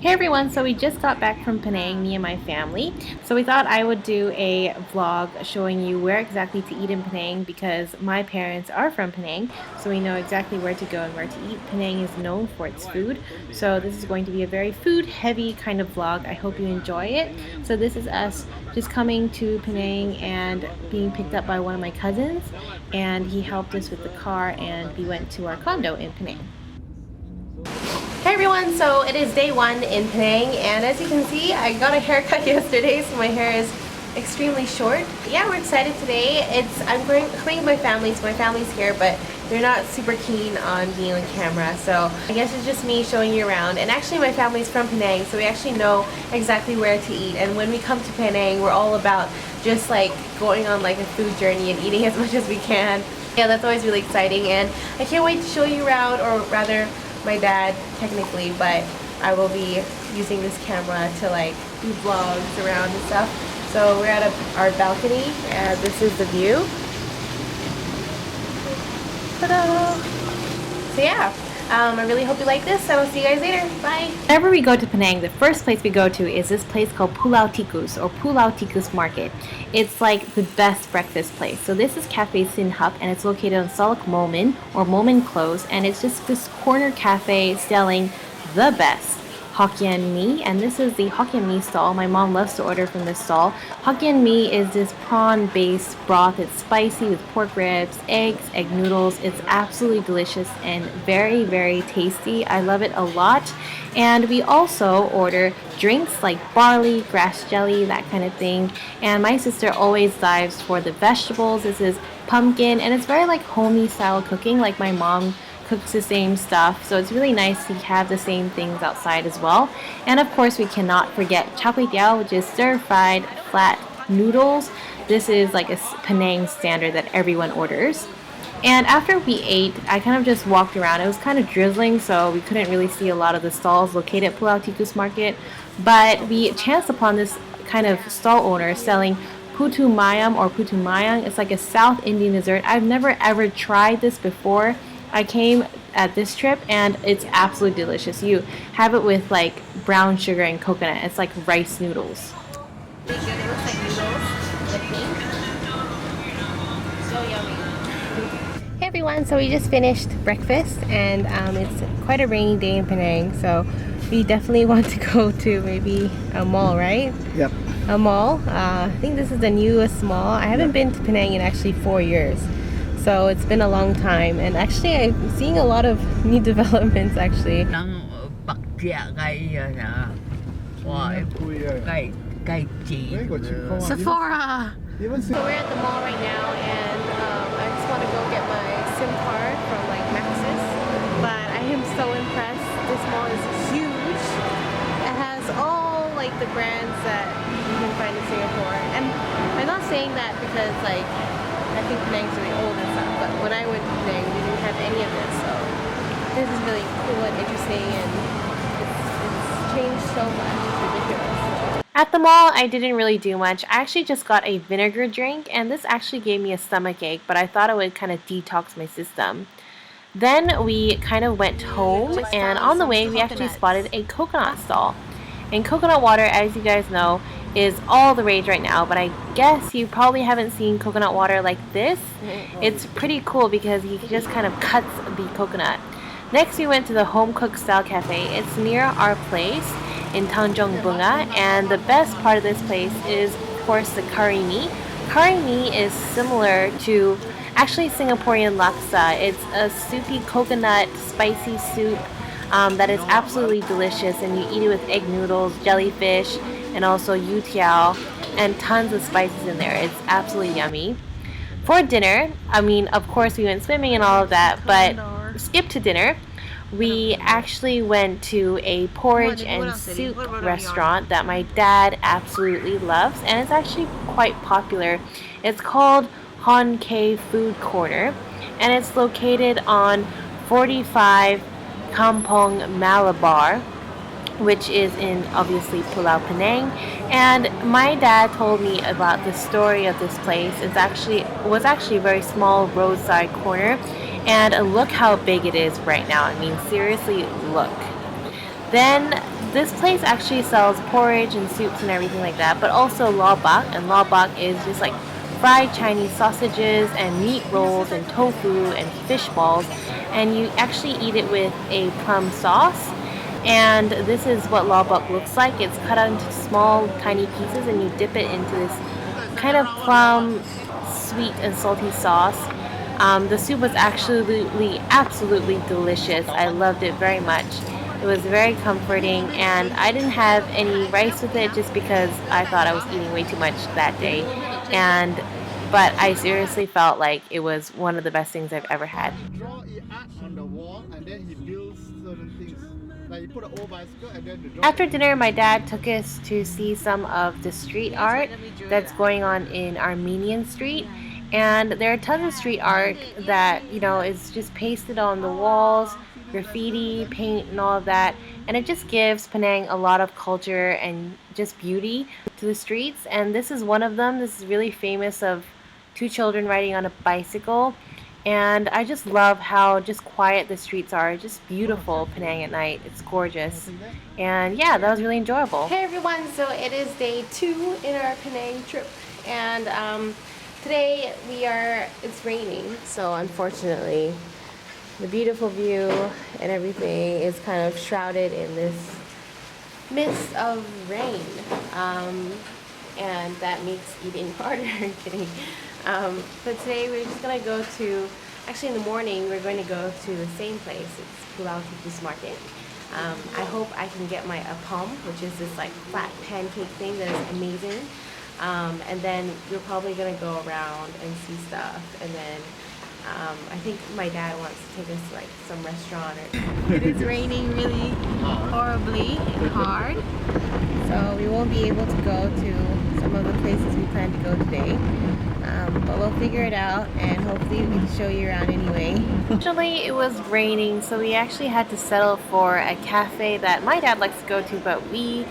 Hey everyone, so we just got back from Penang, me and my family. So we thought I would do a vlog showing you where exactly to eat in Penang because my parents are from Penang, so we know exactly where to go and where to eat. Penang is known for its food, so this is going to be a very food heavy kind of vlog. I hope you enjoy it. So this is us just coming to Penang and being picked up by one of my cousins, and he helped us with the car and we went to our condo in Penang. Hey everyone, so it is day one in Penang, and as you can see, I got a haircut yesterday, so my hair is extremely short. Yeah, we're excited today. I'm coming with my family, so my family's here, but they're not super keen on being on camera, so I guess it's just me showing you around. And actually my family's from Penang, so we actually know exactly where to eat, and when we come to Penang, we're all about just like going on like a food journey and eating as much as we can. Yeah, that's always really exciting, and I can't wait to show you around, or rather my dad technically, but I will be using this camera to like do vlogs around and stuff. So we're at our balcony and this is the view. Ta-da! So yeah, I really hope you like this, and I'll see you guys later. Bye! Whenever we go to Penang, the first place we go to is this place called Pulau Tikus, or Pulau Tikus Market. It's like the best breakfast place. So this is Cafe Sin Hup, and it's located on Solok Momen, or Momen Close, and it's just this corner cafe selling the best Hokkien Mee, and this is the Hokkien Mee stall. My mom loves to order from this stall. Hokkien Mee is this prawn-based broth. It's spicy with pork ribs, eggs, egg noodles. It's absolutely delicious and very, very tasty. I love it a lot. And we also order drinks like barley, grass jelly, that kind of thing. And my sister always dives for the vegetables. This is pumpkin, and it's very like homey style cooking, like my mom cooks the same stuff, so it's really nice to have the same things outside as well. And of course we cannot forget Char Piah, which is stir-fried flat noodles. This is like a Penang standard that everyone orders. And after we ate, I kind of just walked around. It was kind of drizzling, so we couldn't really see a lot of the stalls located at Pulau Tikus Market, but we chanced upon this kind of stall owner selling Putu Mayam or Putu Mayam. It's like a South Indian dessert. I've never ever tried this before. I came at this trip and it's absolutely delicious. You have it with like brown sugar and coconut. It's like rice noodles. Really good. It looks like noodles. So yummy. Hey everyone, so we just finished breakfast, and it's quite a rainy day in Penang, so we definitely want to go to maybe a mall, right? Yep. A mall. I think this is the newest mall. I haven't been to Penang in actually 4 years. So it's been a long time, and actually I'm seeing a lot of new developments actually. Sephora! So we're at the mall right now, and I just want to go get my SIM card from like Maxis, but I am so impressed. This mall is huge. It has all like the brands that you can find in Singapore, and I'm not saying that because like I think Penang's really old and stuff, but when I went to Penang, we didn't have any of this, so this is really cool and interesting, and it's changed so much. It's ridiculous. At the mall, I didn't really do much. I actually just got a vinegar drink, and this actually gave me a stomach ache, but I thought it would kind of detox my system. Then we kind of went home, and on the way, we actually spotted a coconut stall. And coconut water, as you guys know, is all the rage right now, but I guess you probably haven't seen coconut water like this. It's pretty cool because he just kind of cuts the coconut. Next we went to the home cooked style cafe. It's near our place in Tanjong, Bungah, and the best part of this place is of course the curry mee. Curry mee is similar to actually Singaporean laksa. It's a soupy coconut spicy soup that is absolutely delicious, and you eat it with egg noodles, jellyfish, and also Teow, and tons of spices in there. It's absolutely yummy. For dinner, I mean, of course we went swimming and all of that, but skip to dinner. We actually went to a porridge and soup restaurant that my dad absolutely loves, and it's actually quite popular. It's called Hon Kei Food Corner, and it's located on 45 Kampung, Malabar, which is in obviously Pulau Penang. And my dad told me about the story of this place. It was actually a very small roadside corner, and look how big it is right now. I mean, seriously, look. Then this place actually sells porridge and soups and everything like that, but also lobak, and lobak is just like fried Chinese sausages and meat rolls and tofu and fish balls, and you actually eat it with a plum sauce. And this is what lobak looks like. It's cut out into small tiny pieces and you dip it into this kind of plum sweet and salty sauce. The soup was absolutely delicious. I loved it very much. It was very comforting, and I didn't have any rice with it just because I thought I was eating way too much that day. And but I seriously felt like it was one of the best things I've ever had. Draw it art on the wall and then he builds certain things. Like he put an old bicycle and then the draw. After dinner, my dad took us to see some of the street art that's going on in Armenian Street. And there are tons of street art that, is just pasted on the walls, graffiti, paint, and all of that. And it just gives Penang a lot of culture and just beauty to the streets. And this is one of them. This is really famous of two children riding on a bicycle. And I just love how just quiet the streets are. Just beautiful Penang at night. It's gorgeous. And yeah, that was really enjoyable. Hey everyone, so it is day 2 in our Penang trip, and today it's raining, so unfortunately the beautiful view and everything is kind of shrouded in this mist of rain, and that makes eating harder. Kidding. But today we're just gonna go to, actually in the morning we're going to go to the same place. It's Pulau Tikus market. I hope I can get my Apom, which is this like flat pancake thing that is amazing. And then we're probably gonna go around and see stuff, and then I think my dad wants to take us to like some restaurant. It is raining really horribly and hard, so we won't be able to go to some of the places we plan to go today. But we'll figure it out, and hopefully we can show you around anyway. Actually, it was raining, so we actually had to settle for a cafe that my dad likes to go to, but we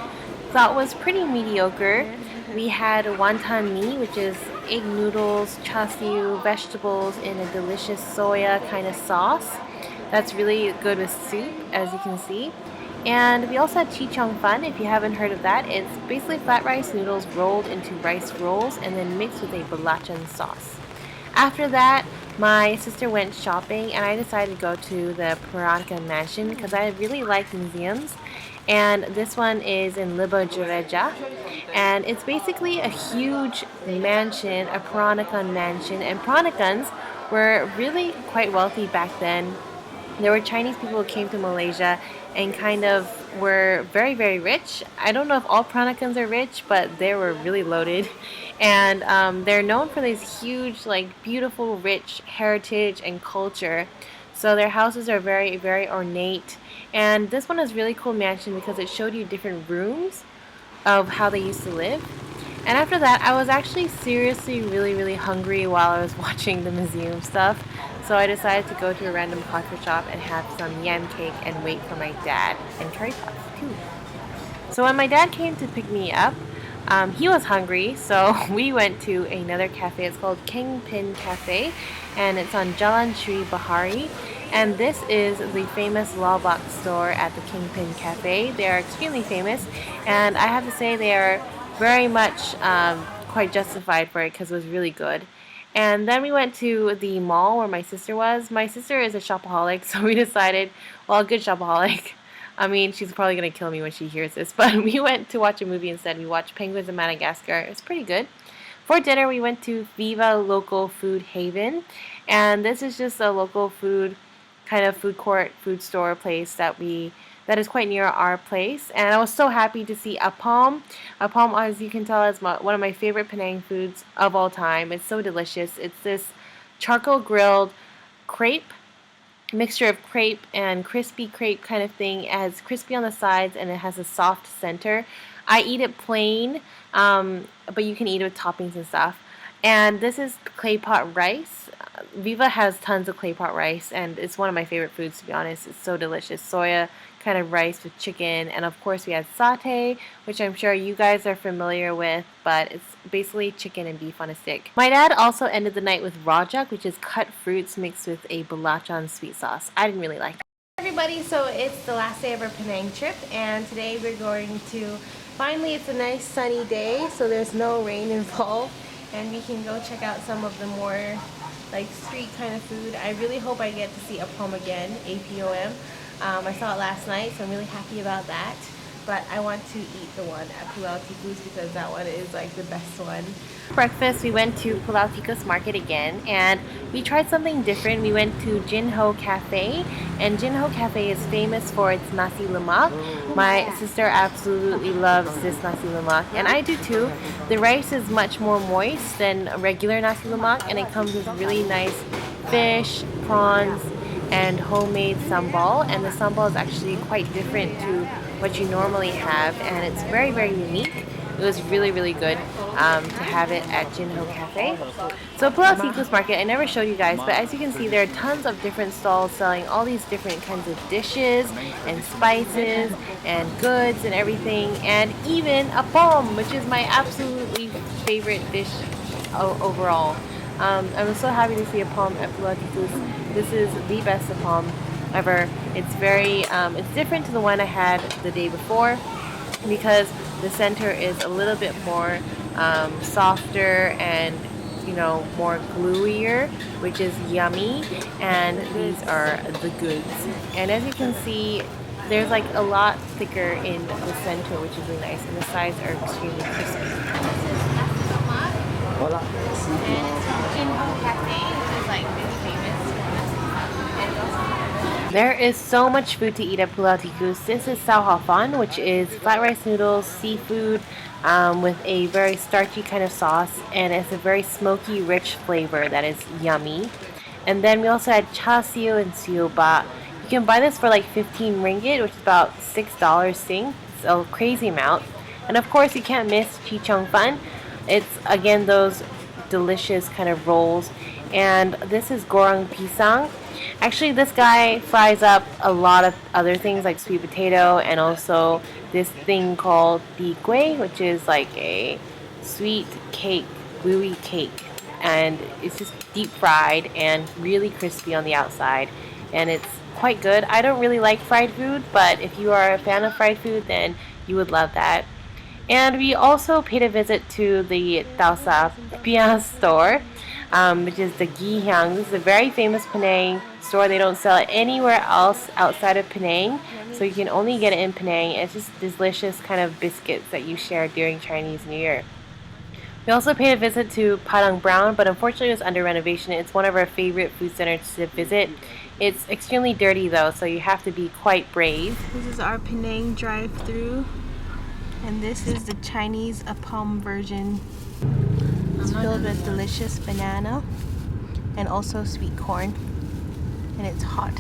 thought was pretty mediocre. We had Wanton Mee, which is egg noodles, char siu, vegetables in a delicious soya kind of sauce. That's really good with soup, as you can see. And we also had Chee Cheong Fun. If you haven't heard of that, it's basically flat rice noodles rolled into rice rolls and then mixed with a belacan sauce. After that, my sister went shopping and I decided to go to the Peranakan mansion because I really like museums. And this one is in Lebuh, Gereja. And it's basically a huge mansion, a Peranakan mansion. And Peranakans were really quite wealthy back then. There were Chinese people who came to Malaysia and kind of were very, very rich. I don't know if all Peranakans are rich, but they were really loaded. And they're known for this huge, like, beautiful, rich heritage and culture. So their houses are very, very ornate. And this one is really cool mansion because it showed you different rooms of how they used to live. And after that, I was actually seriously really, really hungry while I was watching the museum stuff. So I decided to go to a random coffee shop and have some yam cake and wait for my dad, and curry puffs too. So when my dad came to pick me up, he was hungry, so we went to another cafe. It's called Kheng Pin Cafe, and it's on Jalan Sri Bahari. And this is the famous lawbox store at the Kheng Pin Cafe. They are extremely famous, and I have to say they are very much quite justified for it because it was really good. And then we went to the mall where my sister was. My sister is a shopaholic, so we decided, well, a good shopaholic. I mean, she's probably going to kill me when she hears this, but we went to watch a movie instead. We watched Penguins of Madagascar. It was pretty good. For dinner, we went to Viva Local Food Haven, and this is just a local food, kind of food court, food store place that is quite near our place. And I was so happy to see Apom. Apom, as you can tell, is one of my favorite Penang foods of all time. It's so delicious. It's this charcoal grilled crepe, mixture of crepe and crispy crepe kind of thing. It has crispy on the sides and it has a soft center. I eat it plain, but you can eat it with toppings and stuff. And this is Claypot Rice. Viva has tons of Claypot Rice, and it's one of my favorite foods, to be honest. It's so delicious. Soya kind of rice with chicken, and of course we had satay, which I'm sure you guys are familiar with, but it's basically chicken and beef on a stick. My dad also ended the night with Rojak, which is cut fruits mixed with a belacan sweet sauce. I didn't really like that. everybody, so it's the last day of our Penang trip and today we're going to, finally it's a nice sunny day so there's no rain involved and we can go check out some of the more like street kind of food. I really hope I get to see Apom again, APOM. I saw it last night so I'm really happy about that. But I want to eat the one at Pulau Tikus because that one is like the best one. Breakfast, we went to Pulau Tikus market again and we tried something different. We went to Jin Hoe Cafe and Jin Hoe Cafe is famous for its Nasi Lemak. My sister absolutely loves this Nasi Lemak and I do too. The rice is much more moist than regular Nasi Lemak and it comes with really nice fish, prawns, and homemade sambal, and the sambal is actually quite different to what you normally have and it's very, very unique. It was really, really good to have it at Jin Hoe Cafe. So Pulau Tikus Market, I never showed you guys, but as you can see there are tons of different stalls selling all these different kinds of dishes and spices and goods and everything, and even Apom, which is my absolutely favorite dish overall. I'm so happy to see Apom at Pulau Tikus. This is the best Apom ever. It's very, it's different to the one I had the day before because the center is a little bit more softer and, you know, more gluier, which is yummy, and these are the goods. And as you can see, there's like a lot thicker in the center, which is really nice, and the sides are extremely crispy. And it's from Jin Hoe Cafe, which is like really famous. There is so much food to eat at Pulau Tikus. This is Teow Fun, which is flat rice noodles, seafood with a very starchy kind of sauce, and it's a very smoky, rich flavor that is yummy. And then we also had char siu and siu ba. You can buy this for like 15 ringgit, which is about $6 Sing. It's a crazy amount. And of course, you can't miss Chee Cheong Fun. It's again those delicious kind of rolls, and this is Goreng Pisang. Actually, this guy fries up a lot of other things like sweet potato and also this thing called the Kway, which is like a sweet cake, gooey cake, and it's just deep fried and really crispy on the outside, and it's quite good. I don't really like fried food, but if you are a fan of fried food, then you would love that. And we also paid a visit to the Sar Piah store, which is the Gihyang. This is a very famous Penang store. They don't sell it anywhere else outside of Penang, so you can only get it in Penang. It's just delicious kind of biscuits that you share during Chinese New Year. We also paid a visit to Padang Brown, but unfortunately it was under renovation. It's one of our favorite food centers to visit. It's extremely dirty though, so you have to be quite brave. This is our Penang drive-through. And this is the Chinese Apom version. It's filled with delicious banana and also sweet corn. And it's hot.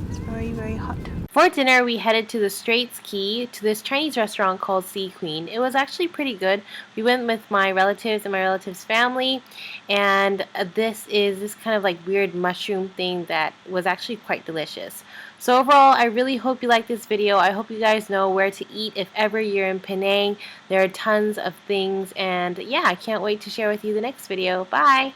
It's very, very hot. For dinner, we headed to the Straits Key to this Chinese restaurant called Sea Queen. It was actually pretty good. We went with my relatives and my relatives' family, and this is this kind of like weird mushroom thing that was actually quite delicious. So overall, I really hope you like this video. I hope you guys know where to eat if ever you're in Penang. There are tons of things, and yeah, I can't wait to share with you the next video. Bye!